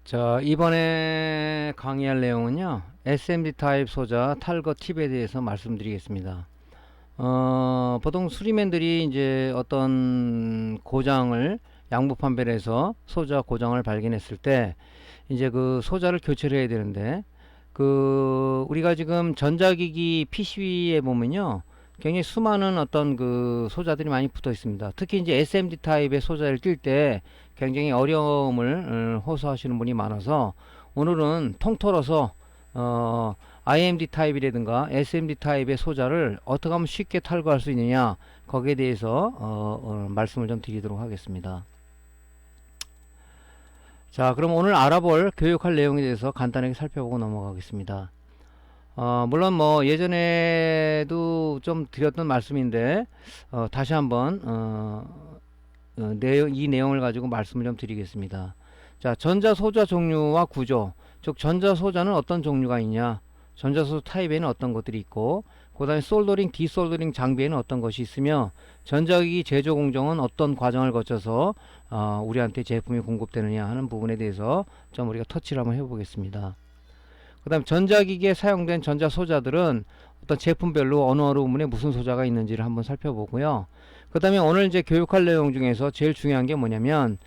자, 이번에 강의할 내용은요, SMD 타입 소자 탈거 팁에 대해서 말씀드리겠습니다. 보통 수리맨들이 이제 어떤 고장을 양부 판별해서 소자 고장을 발견했을 때 이제 그 소자를 교체를 해야 되는데, 우리가 지금 전자기기 PCB에 보면요, 굉장히 수많은 어떤 그 소자들이 많이 붙어 있습니다. 특히 이제 SMD 타입의 소자를 낄 때 굉장히 어려움을 호소하시는 분이 많아서 오늘은 통틀어서 IMD 타입이라든가 SMD 타입의 소자를 어떻게 하면 쉽게 탈거할 수 있느냐, 거기에 대해서 말씀을 좀 드리도록 하겠습니다. 자, 그럼 오늘 알아볼 교육할 내용에 대해서 간단하게 살펴보고 넘어가겠습니다. 물론 뭐 예전에도 좀 드렸던 말씀인데 다시 한번 이 내용을 가지고 말씀을 좀 드리겠습니다. 자, 전자소자 종류와 구조, 즉 전자소자는 어떤 종류가 있냐, 전자소자 타입에는 어떤 것들이 있고, 그 다음에 솔더링, 디솔더링 장비에는 어떤 것이 있으며, 전자기기 제조 공정은 어떤 과정을 거쳐서 우리한테 제품이 공급되느냐 하는 부분에 대해서 좀 우리가 터치를 한번 해보겠습니다. 그 다음 전자기기에 사용된 전자소자들은 어떤 제품별로 어느 부분에 무슨 소자가 있는지를 한번 살펴보고요. 그 다음에 오늘 이제 교육할 내용 중에서 제일 중요한 게 뭐냐면,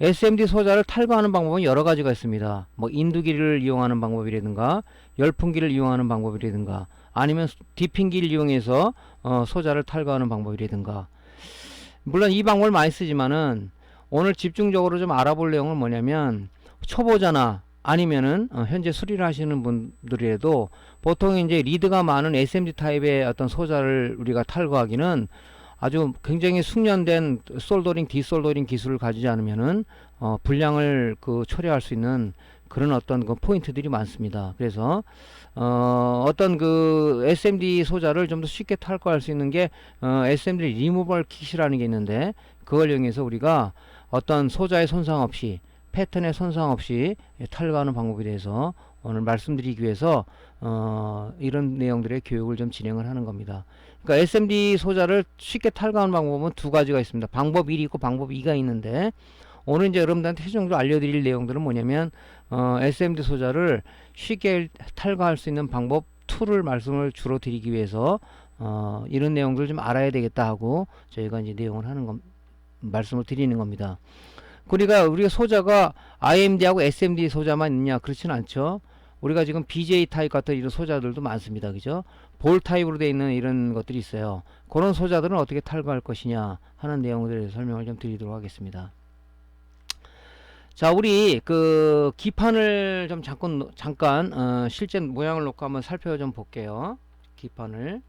SMD 소자를 탈거하는 방법은 여러 가지가 있습니다. 뭐 인두기를 이용하는 방법이라든가 열풍기를 이용하는 방법이라든가 아니면 디핑기를 이용해서 소자를 탈거하는 방법이라든가, 물론 이 방법을 많이 쓰지만은 오늘 집중적으로 좀 알아볼 내용은 뭐냐면, 초보자나 아니면은 현재 수리를 하시는 분들이라도 보통 이제 리드가 많은 SMD 타입의 어떤 소자를 우리가 탈거하기는 아주 굉장히 숙련된 솔더링, 디솔더링 기술을 가지지 않으면은 불량을 초래할 수 있는 그런 어떤 그 포인트들이 많습니다. 그래서 어떤 그 SMD 소자를 좀 더 쉽게 탈거할 수 있는 게 SMD 리무벌 킷이라는 게 있는데, 그걸 이용해서 우리가 어떤 소자의 손상 없이, 패턴의 손상 없이 탈거하는 방법에 대해서 오늘 말씀드리기 위해서 이런 내용들의 교육을 좀 진행을 하는 겁니다. 그러니까 SMD 소자를 쉽게 탈거하는 방법은 두 가지가 있습니다. 방법 1이 있고 방법 2가 있는데, 오늘 이제 여러분들한테 최종적으로 알려드릴 내용들은 뭐냐면 SMD 소자를 쉽게 탈거할 수 있는 방법 2를 말씀을 주로 드리기 위해서 이런 내용들을 좀 알아야 되겠다 하고 저희가 이제 내용을 하는 말씀을 드리는 겁니다. 우리가 소자가 IMD하고 SMD 소자만 있냐, 그렇지는 않죠. 우리가 지금 BJ 타입 같은 이런 소자들도 많습니다. 그죠? 볼 타입으로 되어 있는 이런 것들이 있어요. 그런 소자들은 어떻게 탈거할 것이냐 하는 내용들에 대해서 설명을 좀 드리도록 하겠습니다. 자, 우리 그 기판을 좀 잠깐 실제 모양을 놓고 한번 살펴 좀 볼게요. 기판을.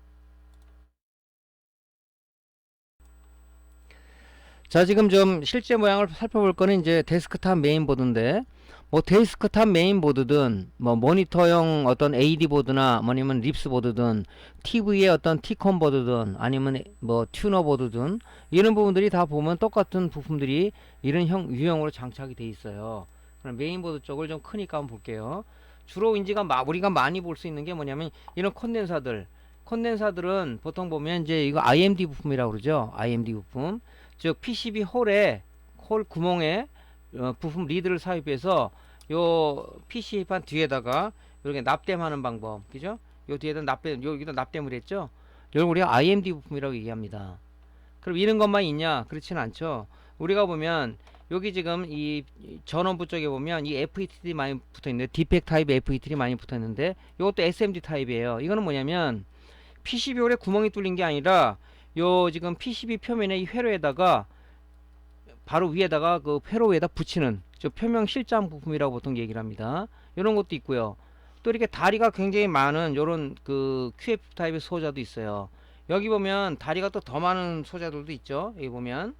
자, 지금 좀 실제 모양을 살펴볼 거는 이제 데스크탑 메인보드인데, 뭐 데스크탑 메인보드든 뭐 모니터용 어떤 AD 보드나 아니면 립스 보드든 TV의 어떤 T콘 보드든 아니면 뭐 튜너 보드든 이런 부분들이 다 보면 똑같은 부품들이 이런 유형으로 장착이 돼 있어요. 그럼 메인보드 쪽을 좀 크니까 한번 볼게요. 주로 우리가 많이 볼 수 있는 게 뭐냐면 이런 콘덴사들은 보통 보면 이제 이거 IMD 부품이라고 그러죠. IMD 부품, 즉 PCB 홀 구멍에 부품 리드를 삽입해서 요 PCB판 뒤에다가 이렇게 납땜하는 방법, 그죠? 요 뒤에다 여기다 납땜을 했죠? 이걸 우리가 IMD 부품이라고 얘기합니다. 그럼 이런 것만 있냐? 그렇지는 않죠. 우리가 보면 여기 지금 이 전원부 쪽에 보면 이 FET들이 많이 붙어 있는데, 디펙 타입 FET들이 많이 붙어 있는데, 이것도 SMD 타입이에요. 이거는 뭐냐면 PCB 홀에 구멍이 뚫린 게 아니라 요 지금 PCB 표면에 이 회로에다가 바로 위에다가 그 회로 위에다 붙이는 저 표면 실장 부품이라고 보통 얘기를 합니다. 이런 것도 있고요. 또 이렇게 다리가 굉장히 많은 요런 그 QF 타입의 소자도 있어요. 여기 보면 다리가 또 더 많은 소자들도 있죠. 여기 보면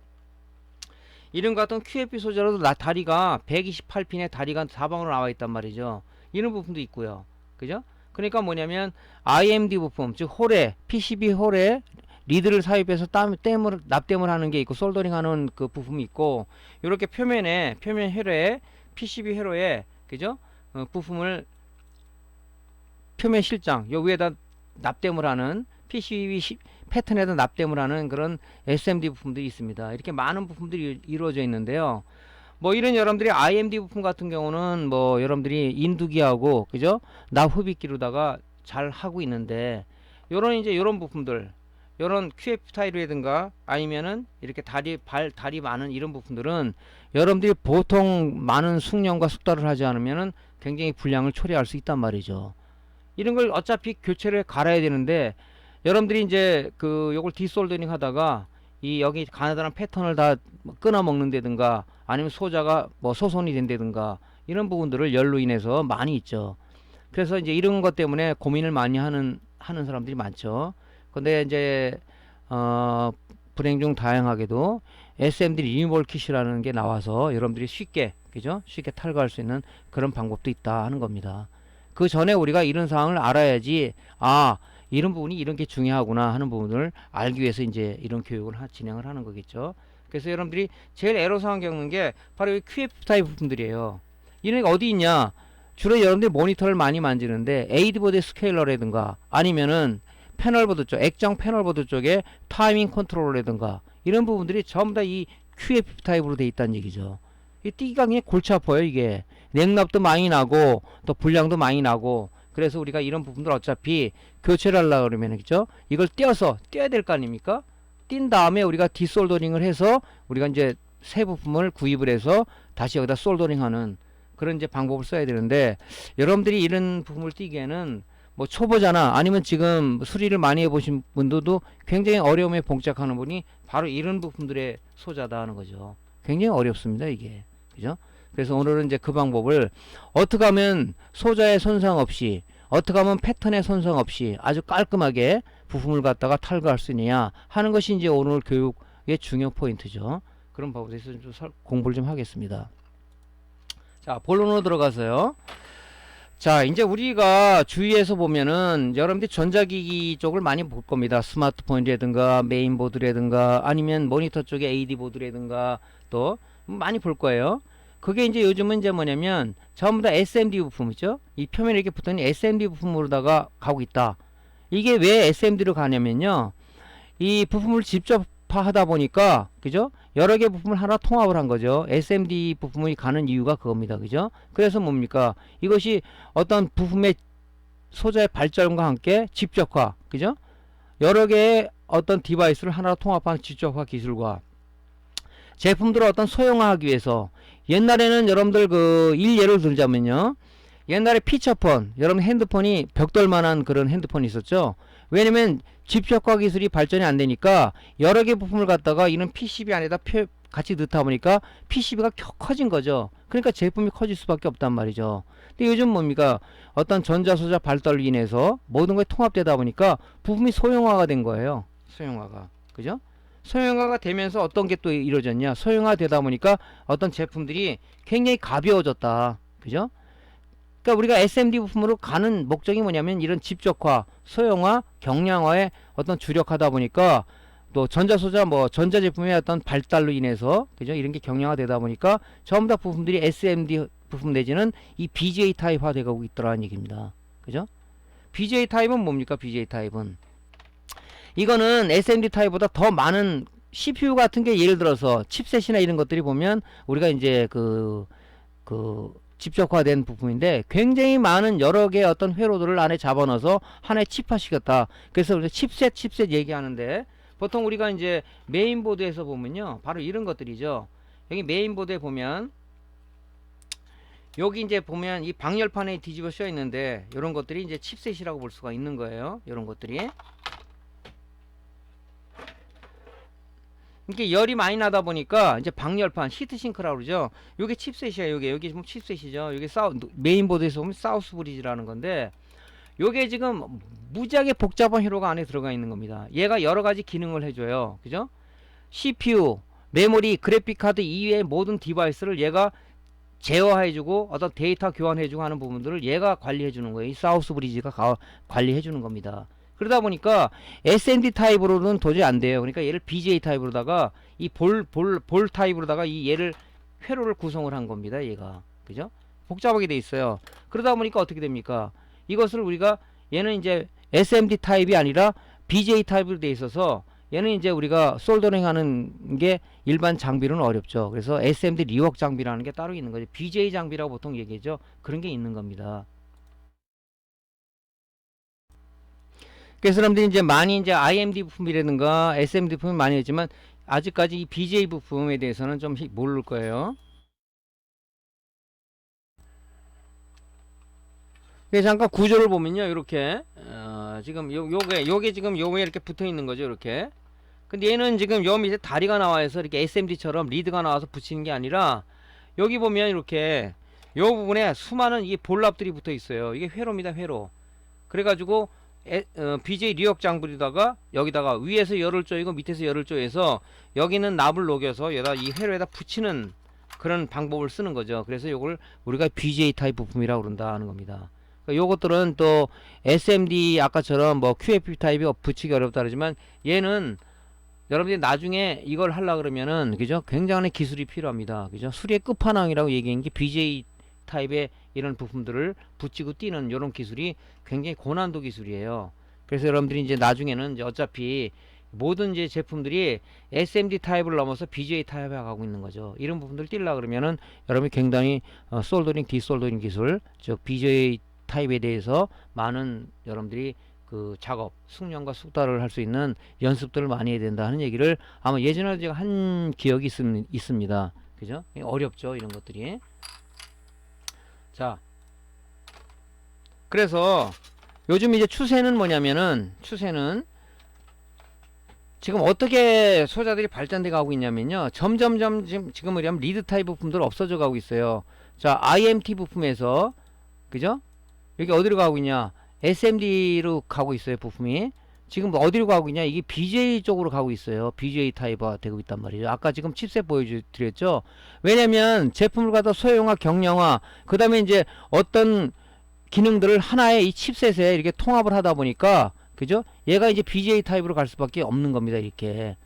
이런 것 같은 QFP 소자로도 다리가 128핀에 다리가 사방으로 나와 있단 말이죠. 이런 부품도 있고요. 그죠? 그러니까 뭐냐면 IMD 부품, 즉 PCB 홀에 리드를 삽입해서 납땜을 하는 게 있고, 솔더링 하는 그 부품이 있고, 이렇게 표면 회로에 PCB 회로에, 그죠? 부품을 표면 실장 요 위에다 납땜을 하는 PCB 패턴에다 납땜을 하는 그런 SMD 부품들이 있습니다. 이렇게 많은 부품들이 이루어져 있는데요. 뭐 이런 여러분들이 IMD 부품 같은 경우는 뭐 여러분들이 인두기하고 그죠? 납흡입기로다가 잘 하고 있는데 요런 이제 요런 부품들 요런 QF 타입이라든가 아니면은 이렇게 다리 많은 이런 부품들은 여러분들이 보통 많은 숙련과 숙달을 하지 않으면은 굉장히 불량을 초래할 수 있단 말이죠. 이런 걸 어차피 교체를 갈아야 되는데 여러분들이 이제 그 요걸 디솔더링 하다가 이 여기 가느다란 패턴을 다 끊어 먹는다든가 아니면 소자가 뭐 소손이 된다든가 이런 부분들을 열로 인해서 많이 있죠. 그래서 이제 이런 것 때문에 고민을 많이 하는 사람들이 많죠. 근데 이제 불행 중 다행하게도 SMD 리뉴얼 킷이라는 게 나와서 여러분들이 쉽게 그죠? 쉽게 탈거할 수 있는 그런 방법도 있다 하는 겁니다. 그 전에 우리가 이런 사항을 알아야지 이런 부분이 이런 게 중요하구나 하는 부분을 알기 위해서 이제 이런 교육을 진행을 하는 거겠죠. 그래서 여러분들이 제일 애로사항 겪는 게 바로 이 QF 타입 부품들이에요. 이런 게 어디 있냐? 주로 여러분들이 모니터를 많이 만지는데 에이드보드 스케일러라든가 아니면은 패널보드 쪽, 액정 패널보드 쪽에 타이밍 컨트롤러라든가 이런 부분들이 전부 다 이 QF 타입으로 돼 있다는 얘기죠. 이 뛰기가 그냥 골치 아파요 이게. 냉납도 많이 나고 또 불량도 많이 나고 그래서 우리가 이런 부분들 어차피 교체를 하려고 그러면 그죠? 이걸 떼야 될 거 아닙니까? 띈 다음에 우리가 디솔더링을 해서 우리가 이제 새 부품을 구입을 해서 다시 여기다 솔더링하는 그런 이제 방법을 써야 되는데 여러분들이 이런 부품을 띄기에는 뭐 초보자나 아니면 지금 수리를 많이 해보신 분들도 굉장히 어려움에 봉착하는 분이 바로 이런 부품들의 소자다 하는 거죠. 굉장히 어렵습니다 이게. 그죠? 그래서 오늘은 이제 그 방법을 어떻게 하면 소자의 손상 없이 어떻게 하면 패턴의 손상 없이 아주 깔끔하게 부품을 갖다가 탈거할 수 있느냐 하는 것이 이제 오늘 교육의 중요 포인트죠. 그런 부분에 대해서 좀 공부를 좀 하겠습니다. 자, 본론으로 들어가서요. 자, 이제 우리가 주위에서 보면은 여러분들이 전자기기 쪽을 많이 볼 겁니다. 스마트폰이라든가 메인보드라든가 아니면 모니터 쪽에 AD 보드라든가 또 많이 볼 거예요. 그게 이제 요즘은 이제 뭐냐면 전부 다 SMD 부품이죠. 이 표면에 이렇게 붙어있는 SMD 부품으로다가 가고 있다. 이게 왜 SMD로 가냐면요. 이 부품을 직접 하다 보니까 그죠? 여러 개 부품을 하나 통합을 한 거죠. SMD 부품이 가는 이유가 그겁니다. 그죠? 그래서 뭡니까? 이것이 어떤 부품의 소자의 발전과 함께 직접화, 그죠? 여러 개의 어떤 디바이스를 하나 통합한 직접화 기술과 제품들을 어떤 소형화하기 위해서 옛날에는 여러분들 그 일예를 들자면요. 옛날에 피처폰, 여러분 핸드폰이 벽돌만한 그런 핸드폰이 있었죠. 왜냐면 집적화 기술이 발전이 안 되니까 여러 개 부품을 갖다가 이런 PCB 안에다 같이 넣다 보니까 PCB가 커진 거죠. 그러니까 제품이 커질 수밖에 없단 말이죠. 근데 요즘 뭡니까? 어떤 전자소자 발달로 인해서 모든 게 통합되다 보니까 부품이 소형화가 된 거예요. 소형화가. 그죠? 소형화가 되면서 어떤 게 또 이루어졌냐? 소형화 되다 보니까 어떤 제품들이 굉장히 가벼워졌다. 그죠? 그러니까 우리가 SMD 부품으로 가는 목적이 뭐냐면 이런 집적화, 소형화, 경량화에 어떤 주력하다 보니까 또 전자소자 뭐 전자제품의 어떤 발달로 인해서 그죠? 이런 게 경량화되다 보니까 전부 다 부품들이 SMD 부품 내지는 이 BGA 타입화 되고 있더라는 얘기입니다. 그죠? BGA 타입은 뭡니까? BGA 타입은 이거는 SMD 타입보다 더 많은 CPU 같은 게 예를 들어서 칩셋이나 이런 것들이 보면 우리가 이제 그 집적화된 부품인데 굉장히 많은 여러 개의 어떤 회로들을 안에 잡아넣어서 하나의 칩화시켰다. 그래서 우리가 칩셋 얘기하는데 보통 우리가 이제 메인보드에서 보면요. 바로 이런 것들이죠. 여기 메인보드에 보면 여기 이제 보면 이 방열판에 뒤집어 씌워 있는데 이런 것들이 이제 칩셋이라고 볼 수가 있는 거예요. 이런 것들이. 이게 열이 많이 나다 보니까 이제 방열판 히트싱크라고 그러죠. 요게 칩셋이야. 여기 지금 칩셋이죠. 여기 메인보드에서 보면 사우스 브리지라는 건데 요게 지금 무지하게 복잡한 회로가 안에 들어가 있는 겁니다. 얘가 여러 가지 기능을 해줘요. 그죠? CPU, 메모리, 그래픽카드 이외의 모든 디바이스를 얘가 제어해주고 어떤 데이터 교환해주고 하는 부분들을 얘가 관리해주는 거예요. 이 사우스 브리지가 관리해주는 겁니다. 그러다 보니까 SMD 타입으로는 도저히 안 돼요. 그러니까 얘를 BGA 타입으로다가 이 볼 타입으로다가 이 얘를 회로를 구성을 한 겁니다. 얘가. 그죠? 복잡하게 돼 있어요. 그러다 보니까 어떻게 됩니까? 이것을 우리가 얘는 이제 SMD 타입이 아니라 BGA 타입으로 돼 있어서 얘는 이제 우리가 솔더링 하는 게 일반 장비로는 어렵죠. 그래서 SMD 리웍 장비라는 게 따로 있는 거죠. BJ 장비라고 보통 얘기하죠. 그런 게 있는 겁니다. 그래서 사람들이 이제 많이 이제 IMD 부품이라든가 SMD 부품이 많이 했지만 아직까지 이 BJ 부품에 대해서는 좀 모를 거예요. 그래서 잠깐 구조를 보면요, 이렇게 지금 요게 지금 요에 이렇게 붙어 있는 거죠, 이렇게. 근데 얘는 지금 요 밑에 다리가 나와서 이렇게 SMD처럼 리드가 나와서 붙이는 게 아니라 여기 보면 이렇게 요 부분에 수많은 이게 볼랍들이 붙어 있어요. 이게 회로입니다, 회로. 그래가지고 BJ 리역 장비에다가 여기다가 위에서 열을 쪼이고 밑에서 열을 쪼여서 여기는 납을 녹여서 여기다 이 회로에다 붙이는 그런 방법을 쓰는 거죠. 그래서 요걸 우리가 BJ 타입 부품이라고 그런다 하는 겁니다. 그러니까 요것들은 또 SMD 아까처럼 뭐 QFP 타입이 붙이기 어렵다 그러지만 얘는 여러분들이 나중에 이걸 하려 그러면은 그죠? 굉장한 기술이 필요합니다. 그죠? 수리의 끝판왕이라고 얘기한 게 BJ 타입의 이런 부품들을 붙이고 띄는 이런 기술이 굉장히 고난도 기술이에요. 그래서 여러분들이 이제 나중에는 이제 어차피 모든 이제 제품들이 SMD 타입을 넘어서 BJ 타입에 가고 있는 거죠. 이런 부분들 띄려 그러면은 여러분이 굉장히 솔더링, 디솔더링 기술, 즉 BJ 타입에 대해서 많은 여러분들이 그 작업, 숙련과 숙달을 할 수 있는 연습들을 많이 해야 된다 하는 얘기를 아마 예전에 제가 한 기억이 있습니다. 그죠? 어렵죠, 이런 것들이. 자, 그래서 요즘 이제 추세는 뭐냐면은, 추세는 지금 어떻게 소자들이 발전돼 가고 있냐면요, 점점점 지금 우리하면 리드 타입 부품들 없어져 가고 있어요. 자, IMT 부품에서, 그죠? 여기 어디로 가고 있냐? SMD로 가고 있어요, 부품이. 지금 어디로 가고 있냐? 이게 BJ 쪽으로 가고 있어요. BJ 타입화 되고 있단 말이죠. 아까 지금 칩셋 보여드렸죠? 왜냐면 제품을 갖다 소형화, 경량화, 그 다음에 이제 어떤 기능들을 하나의 이 칩셋에 이렇게 통합을 하다 보니까, 그죠? 얘가 이제 BJ 타입으로 갈 수밖에 없는 겁니다, 이렇게.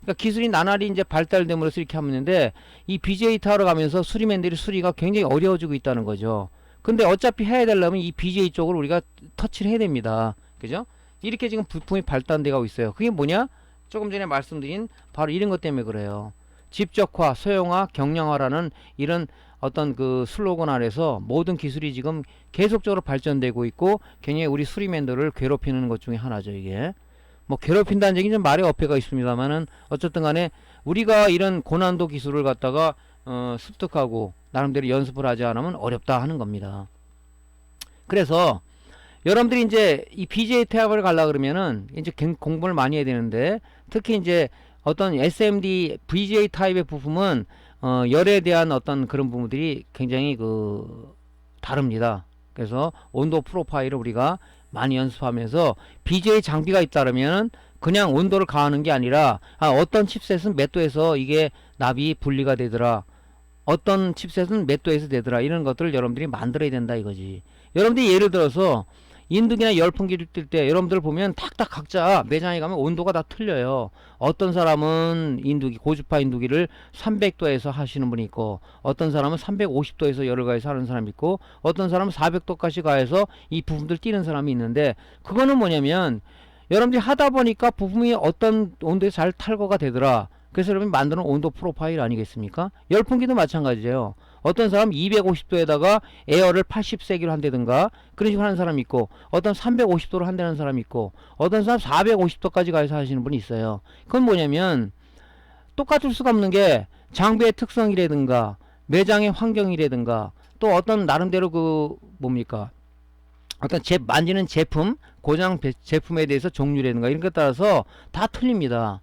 그러니까 기술이 나날이 이제 발달됨으로써 이렇게 하는데, 이 BJ 타입으로 가면서 수리맨들이 수리가 굉장히 어려워지고 있다는 거죠. 근데 어차피 해야 되려면 이 BJ 쪽을 우리가 터치를 해야 됩니다. 그죠? 이렇게 지금 부품이 발달되고 있어요. 그게 뭐냐? 조금 전에 말씀드린 바로 이런 것 때문에 그래요. 집적화, 소형화, 경량화라는 이런 어떤 그 슬로건 아래서 모든 기술이 지금 계속적으로 발전되고 있고 굉장히 우리 수리맨들을 괴롭히는 것 중에 하나죠, 이게. 뭐 괴롭힌다는 얘기는 좀 말의 어폐가 있습니다만은 어쨌든 간에 우리가 이런 고난도 기술을 갖다가 습득하고 나름대로 연습을 하지 않으면 어렵다 하는 겁니다. 그래서 여러분들이 이제 이 BJ 타입을 가려 그러면은 이제 공부를 많이 해야 되는데 특히 이제 어떤 SMD BJ 타입의 부품은 열에 대한 어떤 그런 부분들이 굉장히 다릅니다. 그래서 온도 프로파일을 우리가 많이 연습하면서 BJ 장비가 있다면 그냥 온도를 가하는 게 아니라 어떤 칩셋은 몇 도에서 이게 납이 분리가 되더라, 어떤 칩셋은 몇 도에서 되더라, 이런 것들을 여러분들이 만들어야 된다 이거지. 여러분들이 예를 들어서 인두기나 열풍기를 뜰 때 여러분들 보면 탁탁 각자 매장에 가면 온도가 다 틀려요. 어떤 사람은 인두기, 고주파 인두기를 300도에서 하시는 분이 있고, 어떤 사람은 350도에서 열을 가해서 하는 사람이 있고, 어떤 사람은 400도까지 가해서 이 부품들 띄는 사람이 있는데, 그거는 뭐냐면 여러분들이 하다 보니까 부품이 어떤 온도에 잘 탈거가 되더라, 그래서 여러분이 만드는 온도 프로파일 아니겠습니까? 열풍기도 마찬가지예요. 어떤 사람 250도에다가 에어를 80세기로 한다든가 그런 식으로 하는 사람이 있고, 어떤 350도로 한다는 사람이 있고, 어떤 사람 450도까지 가서 하시는 분이 있어요. 그건 뭐냐면 똑같을 수가 없는 게 장비의 특성이라든가 매장의 환경이라든가 또 어떤 나름대로 뭡니까, 어떤 만지는 제품, 고장 제품에 대해서 종류라든가 이런 것에 따라서 다 틀립니다.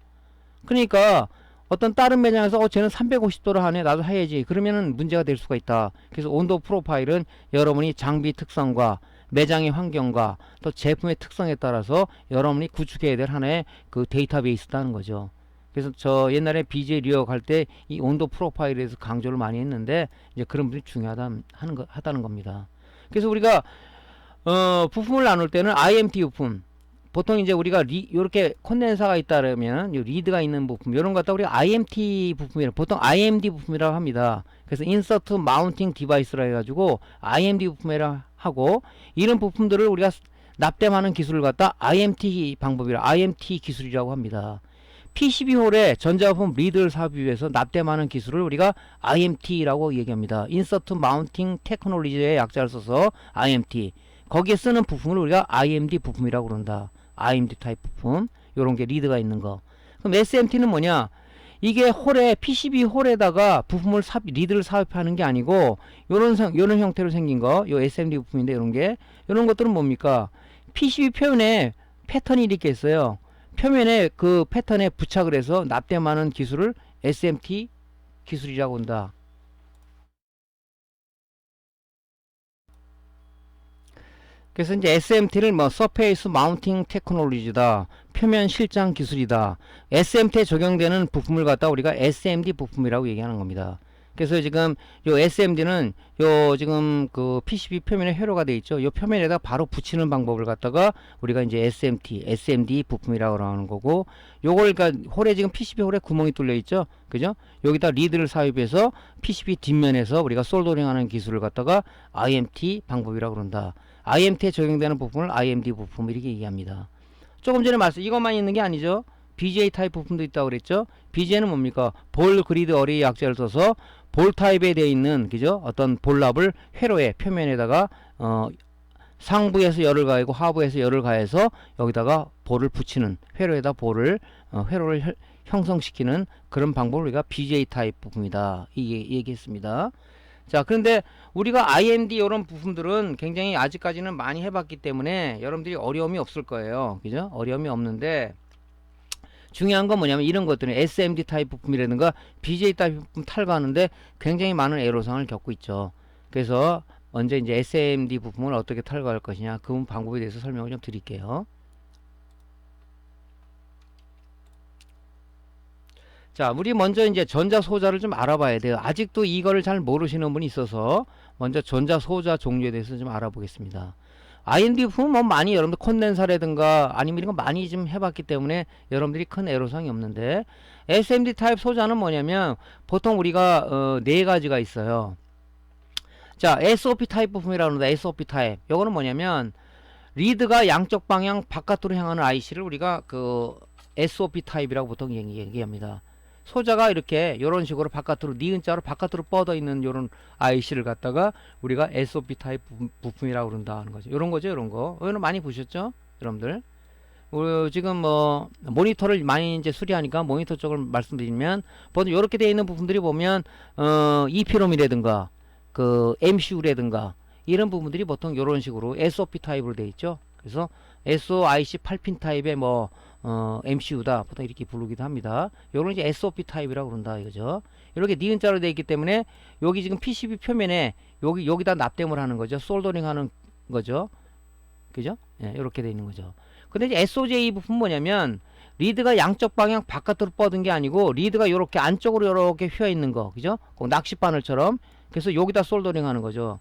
그러니까 어떤 다른 매장에서 쟤는 350도로 하네, 나도 해야지, 그러면은 문제가 될 수가 있다. 그래서 온도 프로파일은 여러분이 장비 특성과 매장의 환경과 또 제품의 특성에 따라서 여러분이 구축해야 될 하나의 그 데이터베이스다는 거죠. 그래서 저 옛날에 BJ 리어 갈 때 이 온도 프로파일에 대해서 강조를 많이 했는데 이제 그런 분이 하다는 겁니다. 그래서 우리가 부품을 나눌 때는 IMT 부품, 보통 이제 우리가 요렇게 콘덴서가 있다면 리드가 있는 부품, 요런 것 갖다 우리가 IMT 부품이라, 보통 IMD 부품이라고 합니다. 그래서 인서트 마운팅 디바이스라 해가지고 IMD 부품이라 하고, 이런 부품들을 우리가 납땜하는 기술을 갖다 IMT 방법이라, IMT 기술이라고 합니다. PCB홀에 전자부품 리드를 삽입 위해서 납땜하는 기술을 우리가 IMT라고 얘기합니다. Insert Mounting Technology의 약자를 써서 IMT. 거기에 쓰는 부품을 우리가 IMD 부품이라고 그런다. IMD 타입 부품. 요런 게 리드가 있는 거. 그럼 SMT는 뭐냐? 이게 홀에 PCB 홀에다가 부품을 리드를 삽입하는 게 아니고 요런 형태로 생긴 거, 요 SMD 부품인데 요런 것들은 뭡니까? PCB 표면에 패턴이 이렇게 있어요. 표면에 그 패턴에 부착을 해서 납땜하는 기술을 SMT 기술이라고 한다. 그래서 이제 SMT를 뭐 Surface Mounting Technology다, 표면 실장 기술이다. SMT에 적용되는 부품을 갖다 우리가 SMD 부품이라고 얘기하는 겁니다. 그래서 지금 요 SMD는 요 지금 그 PCB 표면에 회로가 되어 있죠. 요 표면에다 바로 붙이는 방법을 갖다가 우리가 이제 SMD 부품이라고 하는 거고, 요걸 그러니까 홀에 지금 PCB 홀에 구멍이 뚫려 있죠. 그죠? 여기다 리드를 삽입해서 PCB 뒷면에서 우리가 솔더링 하는 기술을 갖다가 IMT 방법이라고 그런다. IMT에 적용되는 부품을 IMD 부품 이렇게 얘기합니다. 조금 전에 이것만 있는 게 아니죠. BGA 타입 부품도 있다고 그랬죠. BGA는 뭡니까? 볼 그리드 어레이 약자를 써서 볼 타입에 되어 있는, 그죠? 어떤 볼랍을 회로에 표면에다가 상부에서 열을 가하고 하부에서 열을 가해서 여기다가 볼을 붙이는, 회로에다 회로를 형성시키는 그런 방법을 우리가 BGA 타입 부품이다. 이게 얘기했습니다. 자, 그런데 우리가 IMD 이런 부품들은 굉장히 아직까지는 많이 해봤기 때문에 여러분들이 어려움이 없을 거예요. 그죠? 어려움이 없는데, 중요한 건 뭐냐면 이런 것들은 SMD 타입 부품이라든가 BGA 타입 부품 탈거하는데 굉장히 많은 애로사항을 겪고 있죠. 그래서 먼저 이제 SMD 부품을 어떻게 탈거할 것이냐, 그 방법에 대해서 설명을 좀 드릴게요. 자, 우리 먼저 이제 전자소자를 좀 알아봐야 돼요. 아직도 이거를 잘 모르시는 분이 있어서 먼저 전자소자 종류에 대해서 좀 알아보겠습니다. IMD 부품은 뭐 많이 여러분들 콘덴사라든가 아니면 이런 거 많이 좀 해봤기 때문에 여러분들이 큰 애로사항이 없는데, SMD 타입 소자는 뭐냐면 보통 우리가 네 가지가 있어요. 자, SOP 타입 부품이라고 합니다. SOP 타입. 요거는 뭐냐면 리드가 양쪽 방향 바깥으로 향하는 IC를 우리가 그 SOP 타입이라고 보통 얘기합니다. 소자가 이렇게 이런 식으로 바깥으로 니은자로 바깥으로 뻗어 있는 이런 IC를 갖다가 우리가 SOP 타입 부품이라고 그런다는 거죠. 이런 거죠, 이런 거. 이거는 많이 보셨죠, 여러분들? 지금 뭐 모니터를 많이 이제 수리하니까 모니터 쪽을 말씀드리면 보통 이렇게 되어 있는 부품들이 보면 EPROM이라든가 그 MCU라든가 이런 부분들이 보통 이런 식으로 SOP 타입으로 되어 있죠. 그래서 SOIC 8핀 타입의 뭐 MCU다 보통 이렇게 부르기도 합니다. 요런 이제 SOP 타입이라고 그런다 이거죠. 이렇게 니은자로 되어 있기 때문에 여기 지금 PCB 표면에 여기다 납땜을 하는 거죠. 솔더링 하는 거죠. 그죠? 예, 이렇게 되어 있는 거죠. 근데 이제 SOJ 부품 뭐냐면 리드가 양쪽 방향 바깥으로 뻗은 게 아니고 리드가 요렇게 안쪽으로 요렇게 휘어 있는 거. 그죠? 낚싯바늘처럼. 그래서 여기다 솔더링 하는 거죠.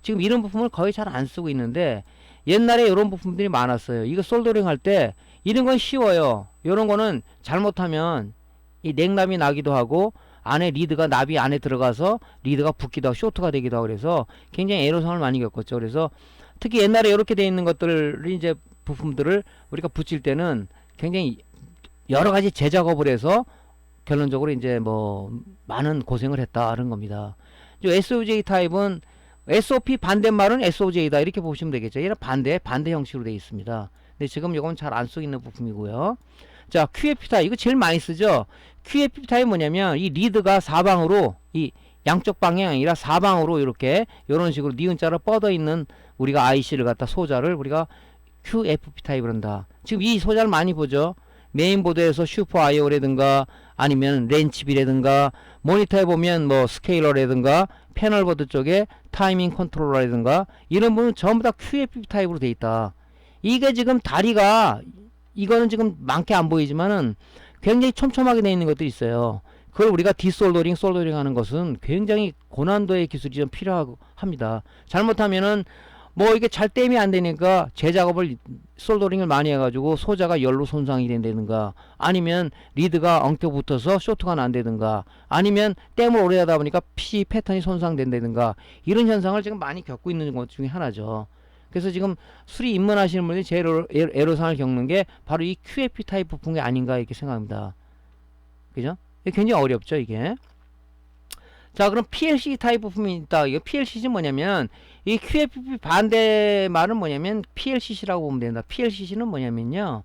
지금 이런 부품을 거의 잘 안 쓰고 있는데 옛날에 이런 부품들이 많았어요. 이거 솔더링 할 때 이런 건 쉬워요. 이런 거는 잘못하면 이 냉남이 나기도 하고 안에 리드가 납이 안에 들어가서 리드가 붓기도 하고 쇼트가 되기도 하고 그래서 굉장히 애로사항을 많이 겪었죠. 그래서 특히 옛날에 이렇게 돼 있는 것들을 이제 부품들을 우리가 붙일 때는 굉장히 여러 가지 재작업을 해서 결론적으로 이제 뭐 많은 고생을 했다는 겁니다. SOJ 타입은 SOP 반대말은 SOJ다 이렇게 보시면 되겠죠. 얘는 반대 형식으로 되어 있습니다. 근데 지금 이건 잘 안 쓰고 있는 부품이고요. 자, QFP 타입 이거 제일 많이 쓰죠. QFP 타입 뭐냐면 이 리드가 사방으로 이 양쪽 방향이 아니라 사방으로 이렇게 이런 식으로 니은자로 뻗어 있는 우리가 IC를 갖다 소자를 우리가 QFP 타입을 한다. 지금 이 소자를 많이 보죠. 메인보드에서 슈퍼 IO라든가 아니면 렌치비라든가 모니터에 보면 뭐 스케일러라든가 패널보드 쪽에 타이밍 컨트롤러라든가 이런 부분은 전부 다 QFP 타입으로 돼 있다. 이게 지금 다리가 이거는 지금 많게 안 보이지만은 굉장히 촘촘하게 돼 있는 것들이 있어요. 그걸 우리가 디솔더링, 솔더링 하는 것은 굉장히 고난도의 기술이 좀 필요합니다. 잘못하면은 뭐 이게 잘 땜이 안 되니까 재작업을 솔더링을 많이 해가지고 소자가 열로 손상이 된다든가 아니면 리드가 엉켜 붙어서 쇼트가 난다든가 아니면 땜을 오래 하다 보니까 PC 패턴이 손상된다든가 이런 현상을 지금 많이 겪고 있는 것 중에 하나죠. 그래서 지금 수리 입문하시는 분들이 제일 애로사항을 겪는 게 바로 이 QFP 타입 부품이 아닌가 이렇게 생각합니다. 그죠? 이게 굉장히 어렵죠, 이게. 자, 그럼 PLC 타입 부품이 있다. 이거 PLC는 뭐냐면, 이 QFP 반대 말은 뭐냐면, PLCC라고 보면 된다. PLCC는 뭐냐면요,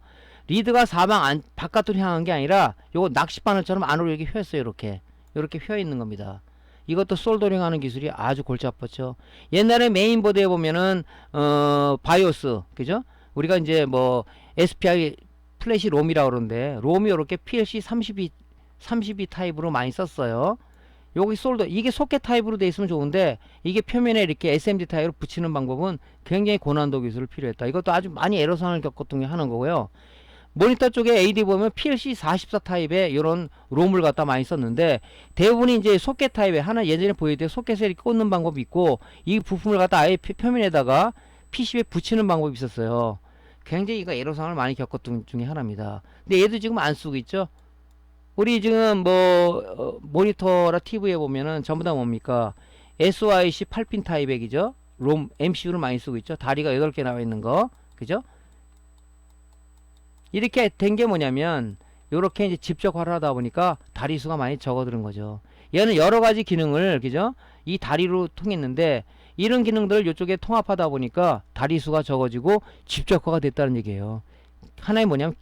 리드가 사방 바깥으로 향한 게 아니라, 요거 낚싯바늘처럼 안으로 이렇게 휘었어요, 이렇게. 이렇게 휘어 있는 겁니다. 이것도 솔더링 하는 기술이 아주 골치 아팠죠. 옛날에 메인보드에 보면은, 바이오스, 그죠? 우리가 이제 뭐, SPI 플래시 롬이라고 그러는데, 롬이 이렇게 PLC 32 타입으로 많이 썼어요. 여기 솔더 이게 소켓 타입으로 돼 있으면 좋은데 이게 표면에 이렇게 SMD 타입으로 붙이는 방법은 굉장히 고난도 기술을 필요했다. 이것도 아주 많이 애로사항을 겪었던 게 하는 거고요. 모니터 쪽에 AD 보면 PLC 44 타입의 이런 롬을 갖다 많이 썼는데 대부분이 이제 소켓 타입에 하나 예전에 보여드린 소켓에 이렇게 꽂는 방법이 있고 이 부품을 갖다 아예 표면에다가 PCB에 붙이는 방법이 있었어요. 굉장히 이거 애로사항을 많이 겪었던 중에 하나입니다. 근데 얘도 지금 안 쓰고 있죠. 우리 지금 뭐 모니터나 TV에 보면은 전부 다 뭡니까? SoIC 8핀 타입액이죠. 롬 MCU를 많이 쓰고 있죠. 다리가 8개 나와 있는 거. 그죠? 이렇게 된 게 뭐냐면 요렇게 이제 집적화를 하다 보니까 다리 수가 많이 적어드는 거죠. 얘는 여러 가지 기능을 그죠? 이 다리로 통했는데 이런 기능들을 이쪽에 통합하다 보니까 다리 수가 적어지고 집적화가 됐다는 얘기예요. 하나의 뭐냐면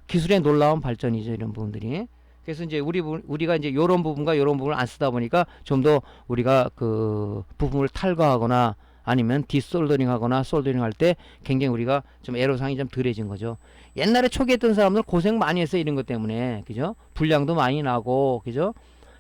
기술의 놀라운 발전이죠. 이런 부분들이. 그래서 이제 우리가 이제 요런 부분과 요런 부분을 안 쓰다 보니까 좀 더 우리가 그 부품을 탈거하거나 아니면 디솔더링 하거나 솔더링 할 때 굉장히 우리가 좀 애로사항이 좀 덜해진 거죠. 옛날에 초기에 했던 사람들 고생 많이 했어요. 이런 것 때문에. 그죠? 불량도 많이 나고, 그죠?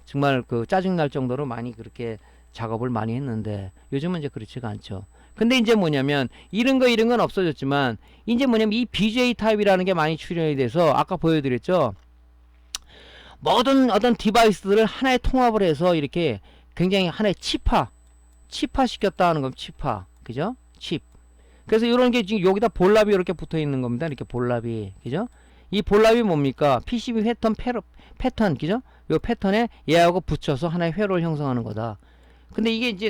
정말 그 짜증날 정도로 많이 그렇게 작업을 많이 했는데 요즘은 이제 그렇지가 않죠. 근데 이제 뭐냐면 이런 건 없어졌지만 이제 뭐냐면 이 BJ 타입이라는 게 많이 출현이 돼서 아까 보여드렸죠. 모든 어떤 디바이스들을 하나의 통합을 해서 이렇게 굉장히 하나의 치파 시켰다 하는 겁니다. 치파. 그죠? 칩. 그래서 이런 게 지금 여기다 볼랍이 이렇게 붙어 있는 겁니다. 이렇게 볼랍이. 그죠? 이 볼랍이 뭡니까? PCB 패턴. 그죠? 요 패턴에 얘하고 붙여서 하나의 회로를 형성하는 거다. 근데 이게 이제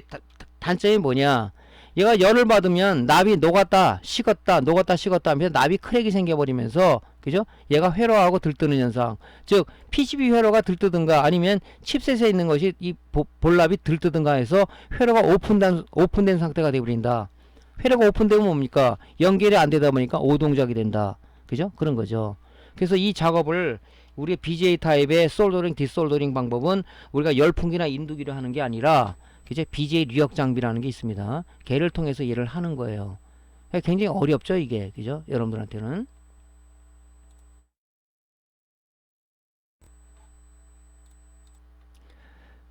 단점이 뭐냐? 얘가 열을 받으면 납이 녹았다 식었다 하면서 납이 크랙이 생겨버리면서 그죠? 얘가 회로하고 들뜨는 현상, 즉 PCB 회로가 들뜨든가 아니면 칩셋에 있는 것이 이 볼랍이 들뜨든가 해서 회로가 오픈된 상태가 되어버린다. 회로가 오픈되면 뭡니까? 연결이 안 되다 보니까 오동작이 된다. 그죠? 그런 거죠. 그래서 이 작업을 우리의 BJ 타입의 솔더링 디솔더링 방법은 우리가 열풍기나 인두기로 하는 게 아니라 이제 BJ 뉴역 장비라는 게 있습니다. 걔를 통해서 일을 하는 거예요. 굉장히 어렵죠, 이게. 그죠? 여러분들한테는.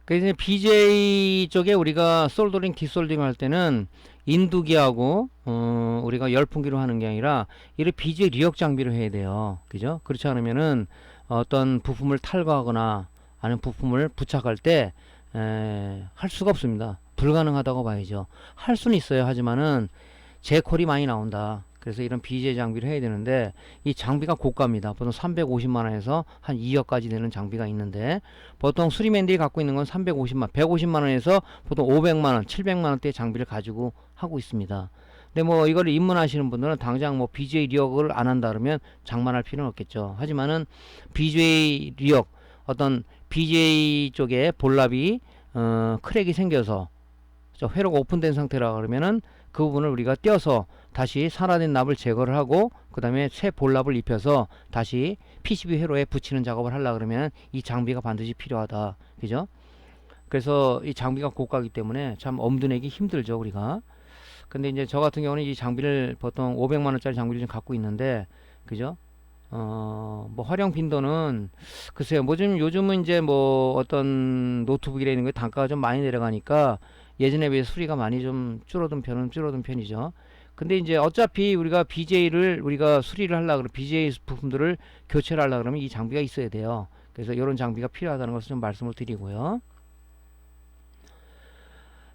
그래서 BJ 쪽에 우리가 솔더링, 디솔더링 할 때는 인두기하고 우리가 열풍기로 하는 게 아니라 이를 BJ 뉴역 장비로 해야 돼요. 그죠? 그렇지 않으면은 어떤 부품을 탈거하거나 아니면 부품을 부착할 때 할 수가 없습니다. 불가능하다고 봐야죠. 할 수는 있어요. 하지만은 재콜이 많이 나온다. 그래서 이런 BJ 장비를 해야 되는데 이 장비가 고가입니다. 보통 350만원에서 한 2억까지 되는 장비가 있는데 보통 수리맨들이 갖고 있는 건 350만, 150만원에서 보통 500만원, 700만원대의 장비를 가지고 하고 있습니다. 근데 뭐 이거를 입문하시는 분들은 당장 뭐 BJ 리역을 안 한다 그러면 장만할 필요는 없겠죠. 하지만은 BJ 리역 어떤 BJ 쪽에 볼랍이 크랙이 생겨서 회로가 오픈된 상태라 그러면은 그 부분을 우리가 떼어서 다시 산화된 납을 제거를 하고 그 다음에 새 볼랍을 입혀서 다시 PCB 회로에 붙이는 작업을 하려 그러면 이 장비가 반드시 필요하다. 그죠? 그래서 이 장비가 고가이기 때문에 참 엄두내기 힘들죠, 우리가. 근데 이제 저 같은 경우는 이 장비를 보통 500만원짜리 장비를 좀 갖고 있는데, 그죠? 뭐 활용 빈도는 글쎄요. 뭐 좀 요즘은 이제 뭐 어떤 노트북이라 있는 게 단가가 좀 많이 내려가니까 예전에 비해 수리가 많이 좀 줄어든 편이죠. 근데 이제 어차피 우리가 BJ를 우리가 수리를 하려 그러면 BJ 부품들을 교체를 하려 그러면 이 장비가 있어야 돼요. 그래서 이런 장비가 필요하다는 것을 좀 말씀을 드리고요.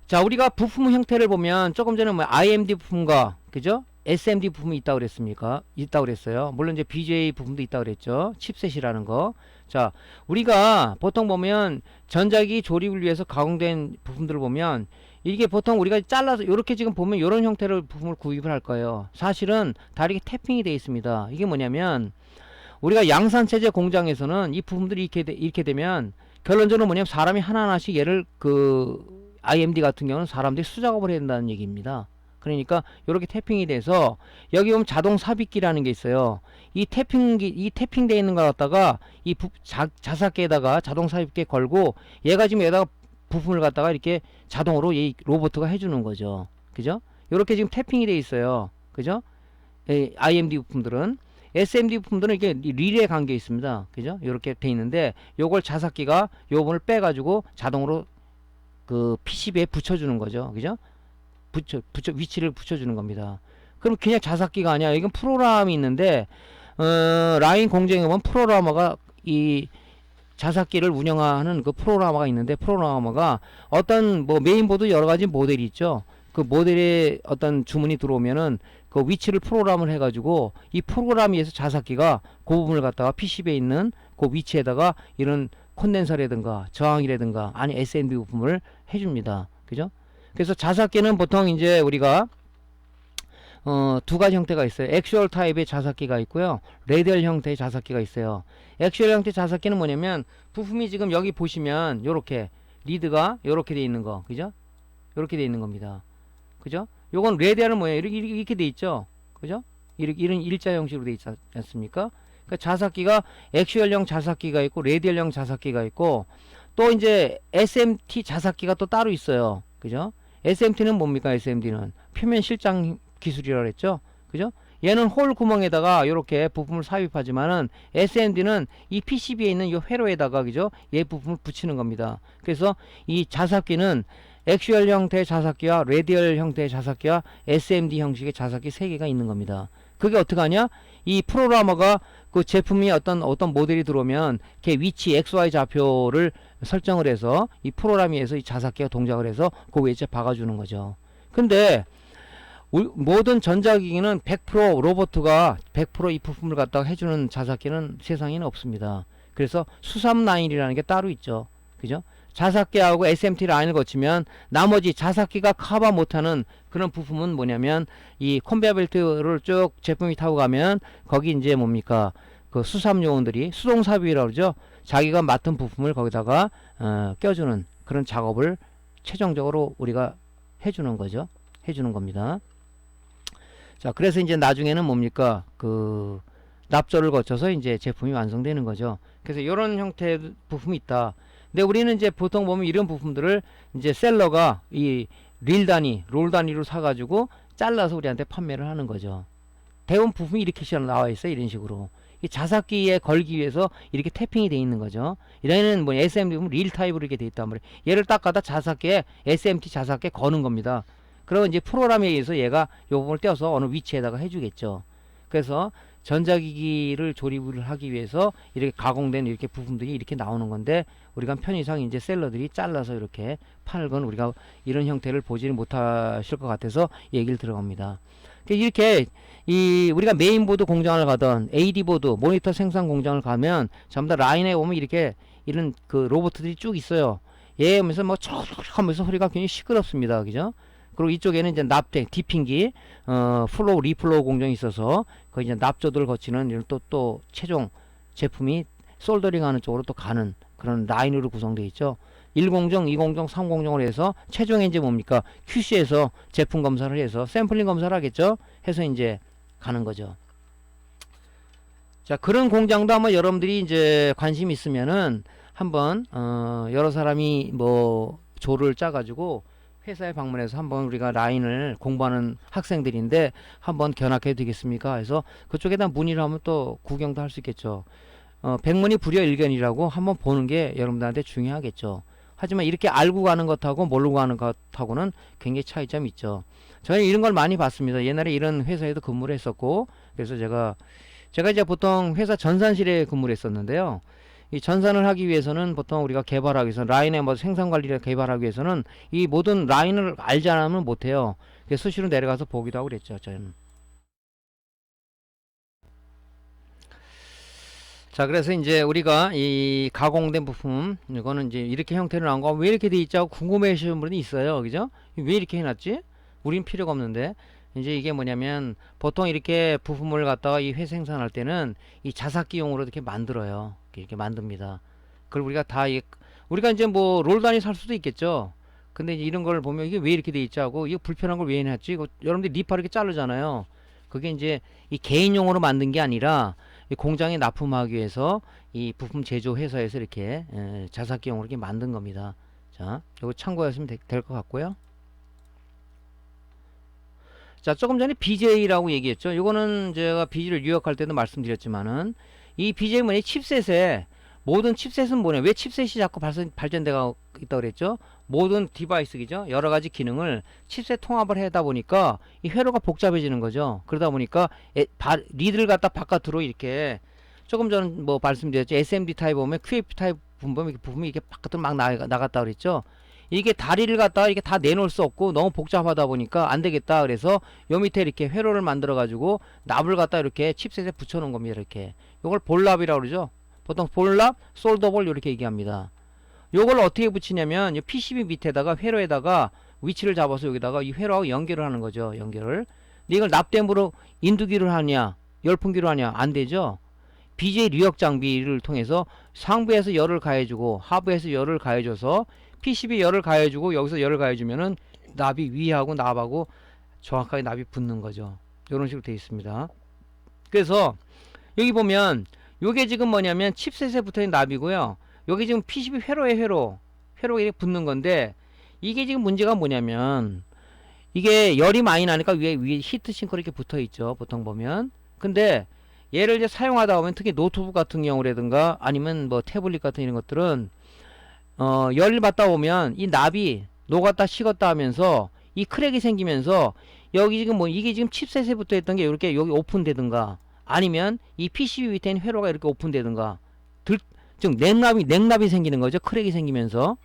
자, 우리가 부품 형태를 보면 조금 전에 뭐 IMD 부품과 그죠? SMD 부품이 있다고 그랬습니까? 있다고 그랬어요. 물론 이제 BJ 부품도 있다고 그랬죠. 칩셋이라는 거. 자, 우리가 보통 보면 전자기 조립을 위해서 가공된 부품들을 보면 이게 보통 우리가 잘라서 이렇게 지금 보면 이런 형태로 부품을 구입을 할 거예요. 사실은 다 이렇게 태핑이 되어 있습니다. 이게 뭐냐면 우리가 양산체제 공장에서는 이 부품들이 이렇게 되면 결론적으로 뭐냐면 사람이 하나하나씩 얘를 IMD 같은 경우는 사람들이 수작업을 해야 된다는 얘기입니다. 그러니까 이렇게 태핑이 돼서 여기 보면 자동 삽입기라는 게 있어요. 이 태핑되어 있는 거 갖다가 자사기에다가 자동 삽입기에 걸고 얘가 지금 여기다가 부품을 갖다가 이렇게 자동으로 이 로봇가 해주는 거죠. 그죠? 이렇게 지금 태핑이 돼 있어요. 그죠? IMD 부품들은. SMD 부품들은 이렇게 릴에 감겨 있습니다. 그죠? 이렇게 돼 있는데 요걸 자사기가 요 부분을 빼가지고 자동으로 PCB에 붙여주는 거죠. 그죠? 위치를 붙여주는 겁니다. 그럼 그냥 자사기가 아니야. 이건 프로그램이 있는데 라인 공정에 보면 프로그래머가 이 자사기를 운영하는 그 프로그래머가 있는데, 프로그래머가 어떤 메인보드 여러 가지 모델이 있죠. 그 모델에 어떤 주문이 들어오면은 그 위치를 프로그램을 해가지고 이 프로그램에 의해서 자사기가 그 부분을 갖다가 PCB에 있는 그 위치에다가 이런 콘덴서라든가 저항이라든가 아니 SMD 부품을 해줍니다. 그죠? 그래서 자사기는 보통 이제 우리가 두 가지 형태가 있어요. 액슈얼 타입의 자사기가 있고요. 레디얼 형태의 자사기가 있어요. 액슈얼 형태 자사기는 뭐냐면 부품이 지금 여기 보시면 요렇게 리드가 요렇게 돼 있는 거. 그죠? 요렇게 돼 있는 겁니다. 그죠? 요건 레디얼은 뭐예요? 이렇게 돼 있죠. 그죠? 이런 일자 형식으로 돼 있지 않습니까? 그러니까 자사기가 액슈얼형 자사기가 있고 레디얼형 자사기가 있고 또 이제 SMT 자사기가 또 따로 있어요. 그죠? SMT는 뭡니까? SMD는 표면 실장 기술이라고 했죠. 그죠? 얘는 홀 구멍에다가 이렇게 부품을 삽입하지만은 SMD는 이 PCB에 있는 이 회로에다가 그죠? 얘 부품을 붙이는 겁니다. 그래서 이 자사기는 액슈얼 형태의 자사기와 레디얼 형태의 자사기와 SMD 형식의 자사기 3개가 있는 겁니다. 그게 어떻게 하냐? 이 프로그래머가 그 제품이 어떤 모델이 들어오면 걔 위치 XY 좌표를 설정을 해서 이 프로그램에 의해서 이 자사기가 동작을 해서 그 위치에 박아주는 거죠. 근데 모든 전자기기는 100% 로봇가 100% 이 부품을 갖다가 해주는 자사기는 세상에는 없습니다. 그래서 수삼 라인이라는 게 따로 있죠. 그죠? 자사기하고 SMT 라인을 거치면 나머지 자사기가 커버 못하는 그런 부품은 뭐냐면 이 컨베이어 벨트를 쭉 제품이 타고 가면 거기 이제 뭡니까 그 수삼 요원들이 수동 삽입이라고 그러죠. 자기가 맡은 부품을 거기다가 껴주는 그런 작업을 최종적으로 우리가 해주는 거죠. 해주는 겁니다. 자, 그래서 이제 나중에는 뭡니까 그 납조를 거쳐서 이제 제품이 완성되는 거죠. 그래서 이런 형태의 부품이 있다. 근데 우리는 이제 보통 보면 이런 부품들을 이제 셀러가 이 릴 단위, 롤 단위로 사가지고 잘라서 우리한테 판매를 하는 거죠. 대부분 부품이 이렇게 나와 있어요. 이런 식으로. 이 자사기에 걸기 위해서 이렇게 태핑이 되어 있는 거죠. 얘는 뭐 SMD 보면 릴 타입으로 이렇게 되어 있단 말이에요. 얘를 딱 갖다 자사기에 SMT 자사기에 거는 겁니다. 그러면 이제 프로그램에 의해서 얘가 요 부분을 떼어서 어느 위치에다가 해주겠죠. 그래서 전자기기를 조립을 하기 위해서 이렇게 가공된 이렇게 부품들이 이렇게 나오는 건데 우리가 편의상 이제 셀러들이 잘라서 이렇게 파는 건 우리가 이런 형태를 보지는 못하실 것 같아서 얘기를 들어갑니다. 이렇게 우리가 메인보드 공장을 가던 AD보드 모니터 생산 공장을 가면 전부 다 라인에 오면 이렇게 이런 그 로봇들이 쭉 있어요. 얘 하면서 뭐 촉 하면서 소리가 굉장히 시끄럽습니다. 그죠? 그리고 이쪽에는 이제 납작, 디핑기, 플로우, 리플로우 공정이 있어서, 그 이제 납조들을 거치는 이런 또 최종 제품이 솔더링 하는 쪽으로 또 가는 그런 라인으로 구성되어 있죠. 1공정, 2공정, 3공정을 해서 최종에 이제 뭡니까? QC에서 제품 검사를 해서 샘플링 검사를 하겠죠? 해서 이제 가는 거죠. 자, 그런 공장도 아마 여러분들이 이제 관심 있으면은 한번, 여러 사람이 뭐 조를 짜가지고 회사에 방문해서 한번 우리가 라인을 공부하는 학생들인데 한번 견학해도 되겠습니까? 해서 그쪽에다 문의를 하면 또 구경도 할 수 있겠죠. 백문이 불여일견이라고 한번 보는 게 여러분들한테 중요하겠죠. 하지만 이렇게 알고 가는 것하고 모르고 가는 것하고는 굉장히 차이점이 있죠. 저는 이런 걸 많이 봤습니다. 옛날에 이런 회사에도 근무를 했었고, 그래서 제가 이제 보통 회사 전산실에 근무를 했었는데요. 이 전산을 하기 위해서는 보통 우리가 개발하기 위해서 라인의 뭐 생산 관리를 개발하기 위해서는 이 모든 라인을 알지 않으면 못해요. 그래서 수시로 내려가서 보기도 하고 그랬죠. 저는. 자, 그래서 이제 우리가 이 가공된 부품 이거는 이제 이렇게 형태로 나온 거 왜 이렇게 돼 있지 하고 궁금해 하시는 분이 있어요. 그죠? 왜 이렇게 해놨지? 우린 필요가 없는데. 이제 이게 뭐냐면 보통 이렇게 부품을 갖다가 이 회 생산할 때는 이 자사기용으로 이렇게 만들어요. 이렇게 만듭니다. 그걸 우리가 다 우리가 이제 뭐 롤단이 살 수도 있겠죠. 근데 이제 이런 걸 보면 이게 왜 이렇게 돼 있지 하고 이거 불편한 걸 왜 해놨지? 이거 여러분들 리파 이렇게 자르잖아요. 그게 이제 이 개인용으로 만든 게 아니라 이 공장에 납품하기 위해서 이 부품 제조 회사에서 이렇게 자사기용으로 이렇게 만든 겁니다. 자, 이거 참고하시면 될 것 같고요. 자, 조금 전에 BJ라고 얘기했죠. 이거는 제가 BJ를 유역할 때도 말씀드렸지만은 이 BJ 뭐냐, 칩셋에 모든 칩셋은 뭐냐, 왜 칩셋이 자꾸 발전되고 있다고 그랬죠? 모든 디바이스죠, 여러 가지 기능을 칩셋 통합을 하다 보니까 이 회로가 복잡해지는 거죠. 그러다 보니까 리드를 갖다 바깥으로 이렇게, 조금 전 뭐 말씀드렸죠, SMD 타입 보면 QFP 타입 부품이 이렇게 바깥으로 막 나갔다 그랬죠. 이게 다리를 갖다가 이렇게 다 내놓을 수 없고 너무 복잡하다 보니까 안 되겠다. 그래서 요 밑에 이렇게 회로를 만들어 가지고 납을 갖다 이렇게 칩셋에 붙여 놓은 겁니다. 이렇게. 요걸 볼납이라고 그러죠. 보통 볼납, 솔더볼 이렇게 얘기합니다. 요걸 어떻게 붙이냐면 이 PCB 밑에다가 회로에다가 위치를 잡아서 여기다가 이 회로하고 연결을 하는 거죠. 연결을. 근데 이걸 납땜으로 인두기를 하냐, 열풍기로 하냐, 안 되죠. BJ 리역 장비를 통해서 상부에서 열을 가해주고 하부에서 열을 가해줘서 PCB 열을 가해주고 여기서 열을 가해주면은 납이 위하고 납하고 정확하게 납이 붙는 거죠. 이런 식으로 되어 있습니다. 그래서 여기 보면 요게 지금 뭐냐면 칩셋에 붙어있는 납이고요. 여기 지금 PCB 회로가 이렇게 붙는 건데, 이게 지금 문제가 뭐냐면 이게 열이 많이 나니까 위에 히트싱크로 이렇게 붙어 있죠. 보통 보면. 근데 얘를 이제 사용하다 보면 특히 노트북 같은 경우라든가 아니면 뭐 태블릿 같은 이런 것들은 열을 받다 보면 이 납이 녹았다 식었다 하면서 이 크랙이 생기면서 여기 지금 뭐 이게 지금 칩셋에 붙어 있던 게 이렇게 여기 오픈되든가 아니면 이 PCB 밑에 있는 회로가 이렇게 오픈되든가 즉 냉납이 생기는 거죠. 크랙이 생기면서.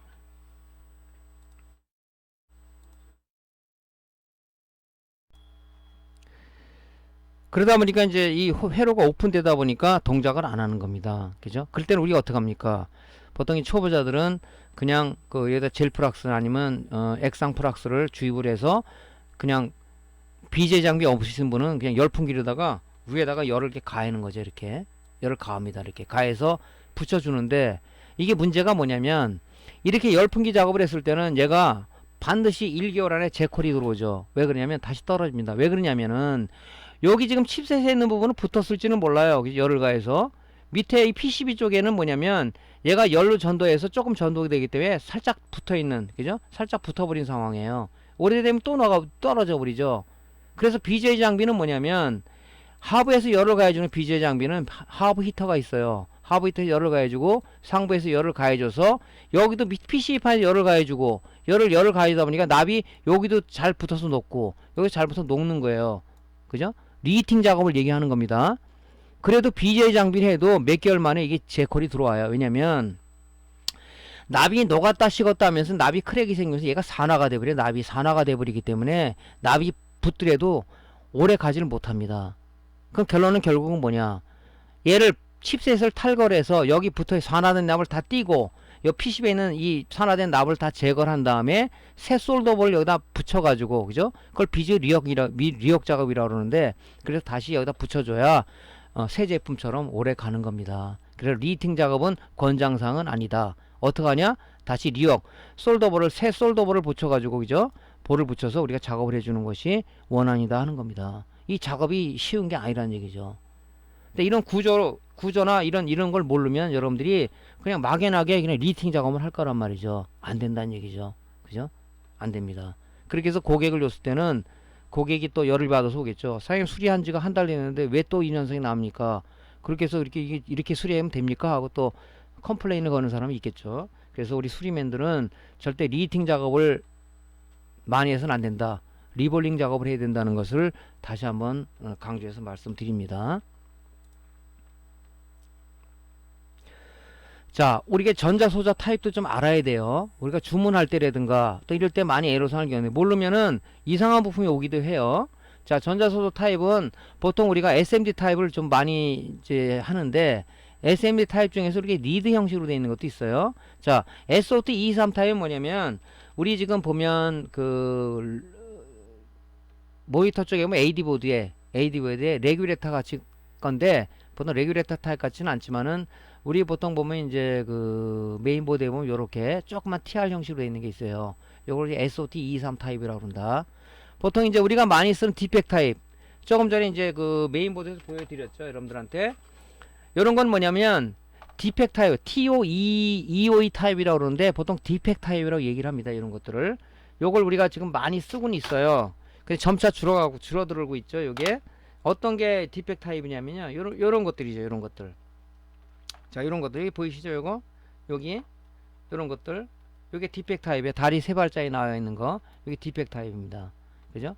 그러다 보니까 이제 이 회로가 오픈되다 보니까 동작을 안 하는 겁니다. 그죠? 그럴 때는 우리가 어떻게 합니까? 보통 이 초보자들은 그냥 그 여기다 젤 프락스 아니면 액상 프락스를 주입을 해서 그냥 BJ 장비 없으신 분은 그냥 열풍기로다가 위에다가 열을 이렇게 가하는 거죠. 이렇게 열을 가합니다. 이렇게 가해서 붙여주는데, 이게 문제가 뭐냐면 이렇게 열풍기 작업을 했을 때는 얘가 반드시 1개월 안에 재콜이 들어오죠. 왜 그러냐면 다시 떨어집니다. 왜 그러냐면은 여기 지금 칩셋에 있는 부분은 붙었을지는 몰라요. 열을 가해서. 밑에 이 PCB 쪽에는 뭐냐면 얘가 열로 전도해서 조금 전도가 되기 때문에 살짝 붙어있는, 그죠? 살짝 붙어버린 상황이에요. 오래되면 또 떨어져 버리죠. 그래서 BJ 장비는 뭐냐면 하부에서 열을 가해주는 BJ 장비는 하부 히터가 있어요. 하부 히터에 열을 가해주고 상부에서 열을 가해줘서 여기도 PCB판에 열을 가해주고 열을 가해주다 보니까 납이 여기도 잘 붙어서 녹고 여기 잘 붙어서 녹는 거예요. 그죠? 리히팅 작업을 얘기하는 겁니다. 그래도 BJ 장비를 해도 몇 개월 만에 이게 재콜이 들어와요. 왜냐면 납이 녹았다 식었다 하면서 납이 크랙이 생기면서 얘가 산화가 돼버려요. 납이 산화가 돼버리기 때문에 납이 붙더라도 오래 가지를 못합니다. 그럼 결론은 결국은 뭐냐, 얘를 칩셋을 탈거해서 여기 붙어 산화된 납을 다 띄고 이 PCB에 있는 이 산화된 납을 다 제거를 한 다음에 새 솔더볼을 여기다 붙여가지고, 그죠? 그걸 BJ 리역 작업이라고 그러는데, 그래서 다시 여기다 붙여줘야 새 제품처럼 오래 가는 겁니다. 그래서 리히팅 작업은 권장사항은 아니다. 어떻게 하냐? 다시 리역 새 솔더볼을 붙여가지고, 그죠? 볼을 붙여서 우리가 작업을 해주는 것이 원안이다 하는 겁니다. 이 작업이 쉬운 게 아니라는 얘기죠. 근데 이런 구조나 이런 걸 모르면 여러분들이 그냥 막연하게 그냥 리히팅 작업을 할 거란 말이죠. 안 된다는 얘기죠. 그죠? 안 됩니다. 그렇게 해서 고객을 줬을 때는 고객이 또 열을 받아서 오겠죠. 사장님 수리한 지가 한 달 됐는데 왜 또 이 녀석이 나옵니까? 그렇게 해서 이렇게 수리하면 됩니까? 하고 또 컴플레인을 거는 사람이 있겠죠. 그래서 우리 수리맨들은 절대 리히팅 작업을 많이 해서는 안 된다. 리볼링 작업을 해야 된다는 것을 다시 한번 강조해서 말씀드립니다. 자, 우리가 전자소자 타입도 좀 알아야 돼요. 우리가 주문할 때라든가 또 이럴 때 많이 애로사항을 겪는데 모르면은 이상한 부품이 오기도 해요. 자, 전자소자 타입은 보통 우리가 SMD 타입을 좀 많이 이제 하는데, SMD 타입 중에서 이렇게 리드 형식으로 되어 있는 것도 있어요. 자, SOT23 타입은 뭐냐면 우리 지금 보면 그 모니터 쪽에 보면 AD보드에 레귤레이터 같이 건데, 보통 레귤레이터 타입 같지는 않지만은, 우리 보통 보면 이제 그 메인보드에 보면 요렇게 조그만 TR 형식으로 되어 있는 게 있어요. 요걸 SOT23 타입이라고 그런다. 보통 이제 우리가 많이 쓰는 디펙 타입, 조금 전에 이제 그 메인보드에서 보여드렸죠, 여러분들한테. 요런 건 뭐냐면 디펙 타입, TO2 타입이라고 그러는데, 보통 디펙 타입이라고 얘기를 합니다. 이런 것들을. 요걸 우리가 지금 많이 쓰고는 있어요. 근데 점차 줄어들고 있죠. 요게 어떤 게 디펙 타입이냐면요, 요런 것들이죠. 요런 것들. 자, 요런 것들 여기 보이시죠? 요거 여기 요런 것들, 요게 디펙 타입에 다리 세 발자에 나와 있는 거, 요게 디펙 타입입니다. 그죠?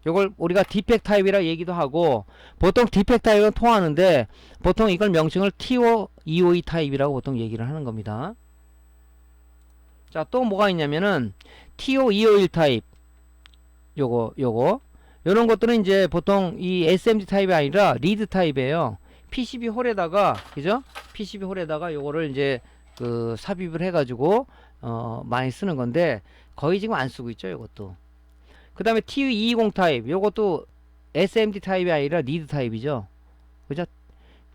요걸 우리가 디펙 타입이라 얘기도 하고, 보통 디펙 타입은 통하는데, 보통 이걸 명칭을 TO252 타입이라고 보통 얘기를 하는 겁니다. 자, 또 뭐가 있냐면은 TO251 타입, 요런 것들은 이제 보통 이 SMD 타입이 아니라 리드 타입이에요. PCB 홀에다가, 그죠? PCB 홀에다가 요거를 이제 그 삽입을 해가지고 많이 쓰는 건데, 거의 지금 안 쓰고 있죠, 요것도. 그 다음에 TU220 타입, 요것도 SMD 타입이 아니라 리드 타입이죠. 그죠?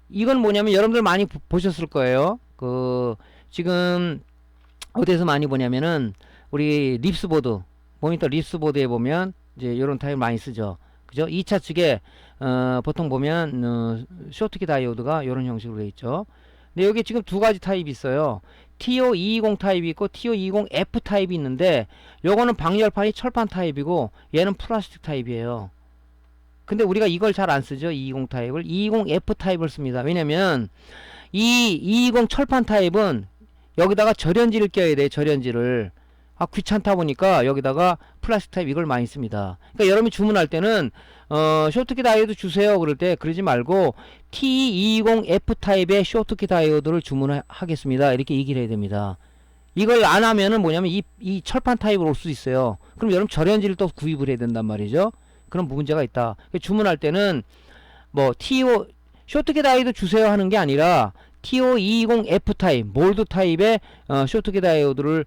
이건 뭐냐면 여러분들 많이 보셨을 거예요. 그 지금 어디에서 많이 보냐면은 우리 립스보드, 모니터 립스보드에 보면 이제 요런 타입 많이 쓰죠. 그죠? 2차 측에 보통 보면 쇼트키 다이오드가 요런 형식으로 되어 있죠. 근데 여기 지금 두 가지 타입이 있어요. TO220 타입이 있고 TO220F 타입이 있는데, 요거는 방열판이 철판 타입이고 얘는 플라스틱 타입이에요. 근데 우리가 이걸 잘 안 쓰죠. 220 타입을. 220F 타입을 씁니다. 왜냐면 이 220 철판 타입은 여기다가 절연지를 껴야 돼. 절연지를. 귀찮다 보니까 여기다가 플라스틱 타입 이걸 많이 씁니다. 그러니까 여러분이 주문할 때는 쇼트키 다이오드 주세요 그럴 때 그러지 말고 T220F 타입의 쇼트키 다이오드를 주문하겠습니다 이렇게 얘기를 해야 됩니다. 이걸 안 하면은 뭐냐면 이 철판 타입으로 올 수 있어요. 그럼 여러분 절연지를 또 구입을 해야 된단 말이죠. 그럼 문제가 있다. 주문할 때는 뭐 쇼트키 다이오드 주세요 하는 게 아니라 TO220F 타입, 몰드 타입의 쇼트키 다이오드를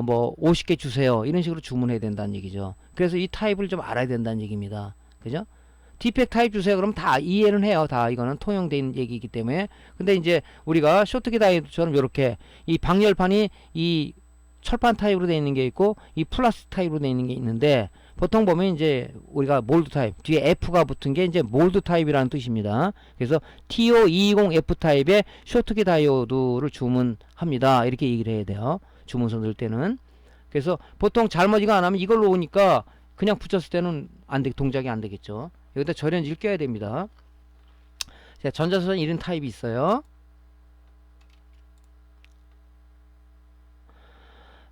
뭐 50개 주세요 이런 식으로 주문해야 된다는 얘기죠. 그래서 이 타입을 좀 알아야 된다는 얘기입니다. 그죠? 디펙 타입 주세요 그럼 다 이해는 해요. 다 이거는 통용된 얘기이기 때문에. 근데 이제 우리가 쇼트키 다이오드처럼 이렇게 이 방열판이 이 철판 타입으로 되어 있는 게 있고 이 플라스틱 타입으로 되어 있는 게 있는데, 보통 보면 이제 우리가 몰드 타입 뒤에 F가 붙은 게 이제 몰드 타입이라는 뜻입니다. 그래서 TO220F 타입의 쇼트키 다이오드를 주문합니다 이렇게 얘기를 해야 돼요. 주문서 넣을 때는. 그래서 보통 잘못 이거 안 하면 이걸로 오니까 그냥 붙였을 때는 동작이 안 되겠죠. 여기다 절연지를 껴야 됩니다. 자, 전자소전 이런 타입이 있어요.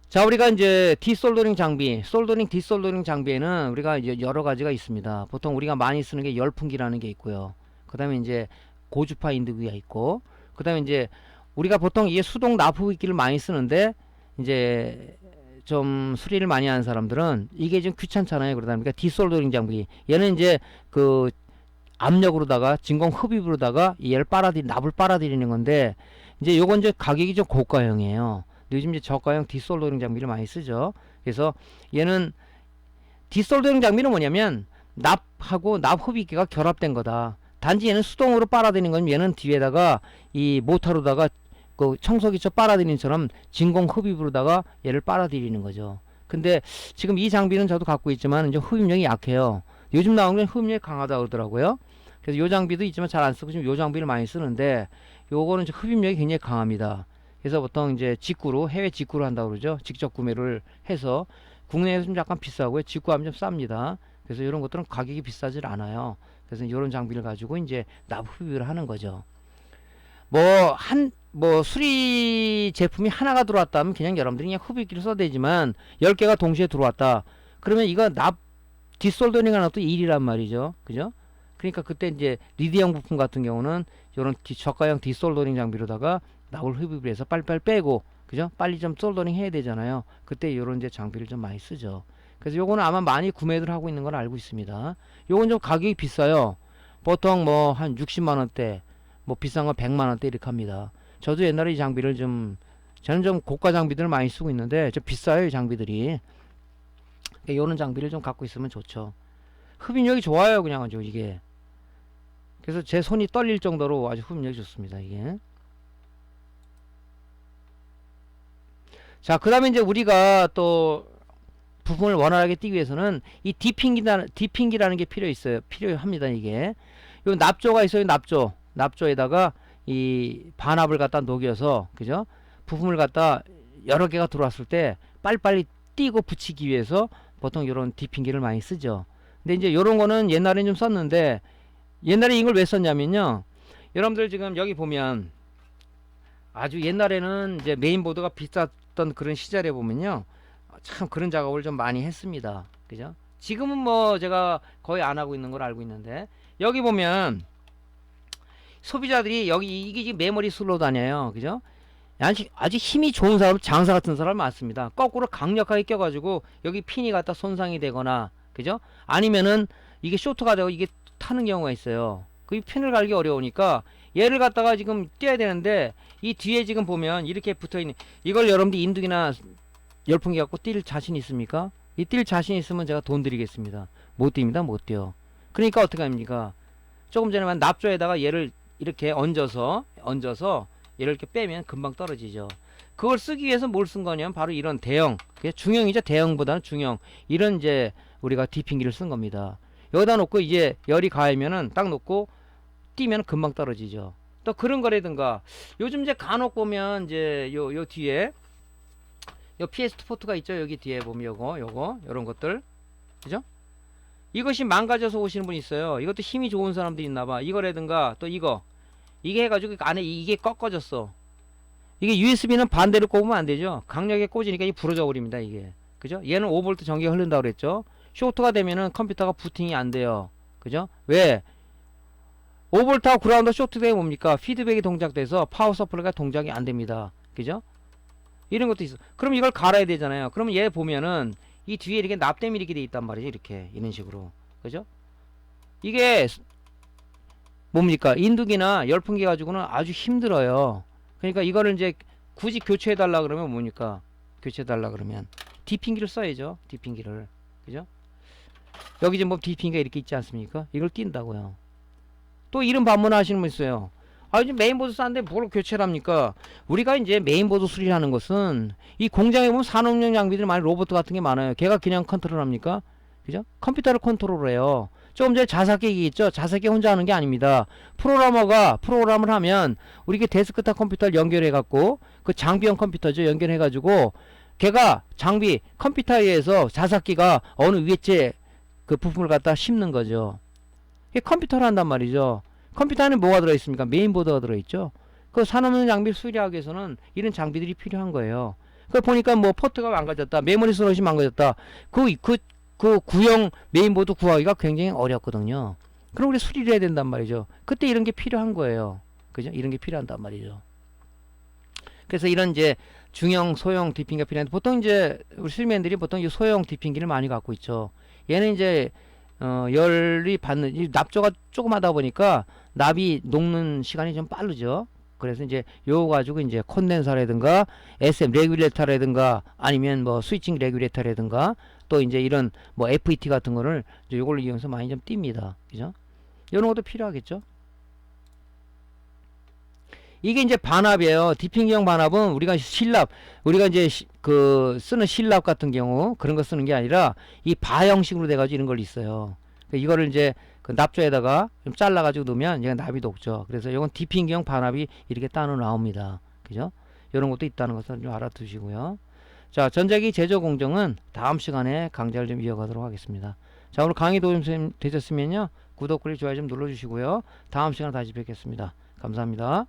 자, 우리가 이제 디솔더링 장비, 디솔더링 장비에는 우리가 이제 여러 가지가 있습니다. 보통 우리가 많이 쓰는 게 열풍기라는 게 있고요. 그 다음에 이제 고주파 인드기가 있고, 그 다음에 이제 우리가 보통 이게 수동 납흡기를 많이 쓰는데, 이제 좀 수리를 많이 하는 사람들은 이게 좀 귀찮잖아요. 그러다 보니까 디솔더링 장비, 얘는 이제 그 압력으로다가 진공 흡입으로다가 얘를 납을 빨아들이는 건데, 이제 요건 이제 가격이 좀 고가형이에요. 요즘 이제 저가형 디솔더링 장비를 많이 쓰죠. 그래서 얘는 디솔더링 장비는 뭐냐면 납하고 납 흡입기가 결합된 거다. 단지 얘는 수동으로 빨아들이는 건, 얘는 뒤에다가 이 모터로다가 그 청소기처 빨아들이는 처럼 진공 흡입으로다가 얘를 빨아들이는 거죠. 근데 지금 이 장비는 저도 갖고 있지만 이제 흡입력이 약해요. 요즘 나오는 건 흡입력이 강하다 그러더라고요. 그래서 요 장비도 있지만 잘 안 쓰고 지금 요 장비를 많이 쓰는데, 요거는 흡입력이 굉장히 강합니다. 그래서 보통 이제 직구로, 해외 직구로 한다고 그러죠. 직접 구매를 해서. 국내에서 좀 약간 비싸고요. 직구하면 좀 쌉니다. 그래서 이런 것들은 가격이 비싸질 않아요. 그래서 이런 장비를 가지고 이제 납흡입을 하는 거죠. 뭐 수리 제품이 하나가 들어왔다면 그냥 여러분들이 그냥 흡입기를 써대지만 10개가 동시에 들어왔다 그러면 이거 디솔더링 하나 또 일이란 말이죠. 그죠? 그러니까 그때 이제 리디형 부품 같은 경우는 이런 저가형 디솔더링 장비로다가 납을 흡입을 해서 빨리빨리 빼고, 그죠? 빨리 좀 솔더링 해야 되잖아요. 그때 이런 이제 장비를 좀 많이 쓰죠. 그래서 요거는 아마 많이 구매들 하고 있는 걸 알고 있습니다. 요건 좀 가격이 비싸요. 보통 뭐 한 60만원대, 뭐 비싼 건 100만원대 이렇게 합니다. 저도 옛날에 이 장비를 저는 좀 고가 장비들을 많이 쓰고 있는데 좀 비싸요 이 장비들이. 요런 장비를 좀 갖고 있으면 좋죠. 흡입력이 좋아요. 그냥 아주 이게. 그래서 제 손이 떨릴 정도로 아주 흡입력이 좋습니다. 이게. 자, 그 다음에 이제 우리가 또 부품을 원활하게 띄기 위해서는 이 디핑기라는 게 필요합니다. 이게. 요 납조가 있어요. 납조에다가 이 반합을 갖다 녹여서, 그죠? 부품을 갖다 여러 개가 들어왔을 때 빨리빨리 띄고 붙이기 위해서 보통 이런 디핑기를 많이 쓰죠. 근데 이제 요런 거는 옛날엔 좀 썼는데, 옛날에 이걸 왜 썼냐면요. 여러분들 지금 여기 보면 아주 옛날에는 이제 메인보드가 비쌌던 그런 시절에 보면요. 참 그런 작업을 좀 많이 했습니다. 그죠? 지금은 뭐 제가 거의 안 하고 있는 걸 알고 있는데, 여기 보면 소비자들이 여기 이게 지금 메모리 슬롯 아니에요. 그죠? 아주 힘이 좋은 사람, 장사 같은 사람 많습니다. 거꾸로 강력하게 껴가지고 여기 핀이 갖다 손상이 되거나, 그죠? 아니면은 이게 쇼트가 되고 이게 타는 경우가 있어요. 그 핀을 갈기 어려우니까 얘를 갖다가 지금 띄어야 되는데, 이 뒤에 지금 보면 이렇게 붙어있는, 이걸 여러분들 인두기나 열풍기 갖고 뛸 자신 있습니까? 이 뛸 자신 있으면 제가 돈 드리겠습니다. 못 뜁니다. 못 뛰어. 그러니까 어떻게 합니까? 조금 전에만 납조에다가 얘를 이렇게 얹어서 얘를 이렇게 빼면 금방 떨어지죠. 그걸 쓰기 위해서 뭘 쓴 거냐면 바로 이런 대형, 중형이죠. 대형보다는 중형, 이런 이제 우리가 디핑기를 쓴 겁니다. 여기다 놓고 이제 열이 가하면은 딱 놓고 뛰면 금방 떨어지죠. 또 그런 거라든가, 요즘 이제 간혹 보면 이제 요 뒤에 요 PS 포트가 있죠. 여기 뒤에 보면 요거 요런 것들, 그죠? 이것이 망가져서 오시는 분이 있어요. 이것도 힘이 좋은 사람들이 있나봐. 이거라든가 또 이게 해가지고 안에 이게 꺾어졌어. 이게 USB는 반대로 꼽으면 안 되죠. 강력하게 꽂으니까 이 부러져 버립니다. 이게, 그죠? 얘는 5V 전기가 흐른다고 그랬죠. 쇼트가 되면은 컴퓨터가 부팅이 안 돼요. 그죠? 왜? 5V하고 그라운드 쇼트 되면 뭡니까? 피드백이 동작돼서 파워 서플라이가 동작이 안 됩니다. 그죠? 이런 것도 있어. 그럼 이걸 갈아야 되잖아요. 그러면 얘 보면은 이 뒤에 이렇게 납땜이 이렇게 돼 있단 말이죠. 이렇게 이런 식으로. 그죠? 이게 뭡니까? 인두기나 열풍기 가지고는 아주 힘들어요. 그러니까 이거를 이제 굳이 교체해 달라 그러면 뭡니까? 교체해 달라 그러면 디핑기를 써야죠. 디핑기를. 그죠? 여기 지금 뭐 디핑기가 이렇게 있지 않습니까? 이걸 띈다고요. 또 이런 반문하시는 분 있어요. 아, 이제 메인보드 싼데 뭘 교체를 합니까? 우리가 이제 메인보드 수리를 하는 것은, 이 공장에 보면 산업용 장비들이 많이 로봇 같은 게 많아요. 걔가 그냥 컨트롤 합니까? 그죠? 컴퓨터를 컨트롤 해요. 조금 전에 자사기 얘기했죠? 자사기 혼자 하는 게 아닙니다. 프로그래머가 프로그램을 하면, 우리 그 데스크탑 컴퓨터를 연결해 갖고, 그 장비형 컴퓨터죠. 연결해 가지고 걔가 장비 컴퓨터에 의해서 자사기가 어느 위에째 그 부품을 갖다 심는 거죠. 이게 컴퓨터를 한단 말이죠. 컴퓨터 안에 뭐가 들어있습니까? 메인보드가 들어있죠. 그 산업용 장비를 수리하기 위해서는 이런 장비들이 필요한 거예요. 그 보니까 뭐 포트가 망가졌다, 메모리 슬롯이 망가졌다. 그 구형 메인보드 구하기가 굉장히 어렵거든요. 그럼 우리 수리를 해야 된단 말이죠. 그때 이런 게 필요한 거예요. 그죠? 이런 게 필요한단 말이죠. 그래서 이런 이제 중형, 소형 디핑기가 필요한데, 보통 이제 우리 수리맨들이 보통 이 소형 디핑기를 많이 갖고 있죠. 얘는 이제 열이 받는, 이 납조가 조그마다 보니까 납이 녹는 시간이 좀 빠르죠. 그래서 이제 요거 가지고 이제 콘덴서라든가 SM 레귤레이터라든가 아니면 뭐 스위칭 레귤레이터라든가 또 이제 이런 뭐 FET 같은 거를 이제 요걸로 이용해서 많이 좀 띱니다. 그죠? 요런 것도 필요하겠죠. 이게 이제 반합이에요. 디핑기형 반합은 우리가 우리가 이제 그 쓰는 실랍 같은 경우 그런 거 쓰는 게 아니라 이 바 형식으로 돼가지고 이런 걸 있어요. 이거를 이제 그 납조에다가 좀 잘라가지고 넣으면 얘가 납이 녹죠. 그래서 이건 디핑기형 반합이 이렇게 따로 나옵니다. 그죠? 이런 것도 있다는 것을 좀 알아두시고요. 자, 전자기 제조 공정은 다음 시간에 강좌를 좀 이어가도록 하겠습니다. 자, 오늘 강의 도움 되셨으면요, 구독, 좋아요 좀 눌러주시고요. 다음 시간에 다시 뵙겠습니다. 감사합니다.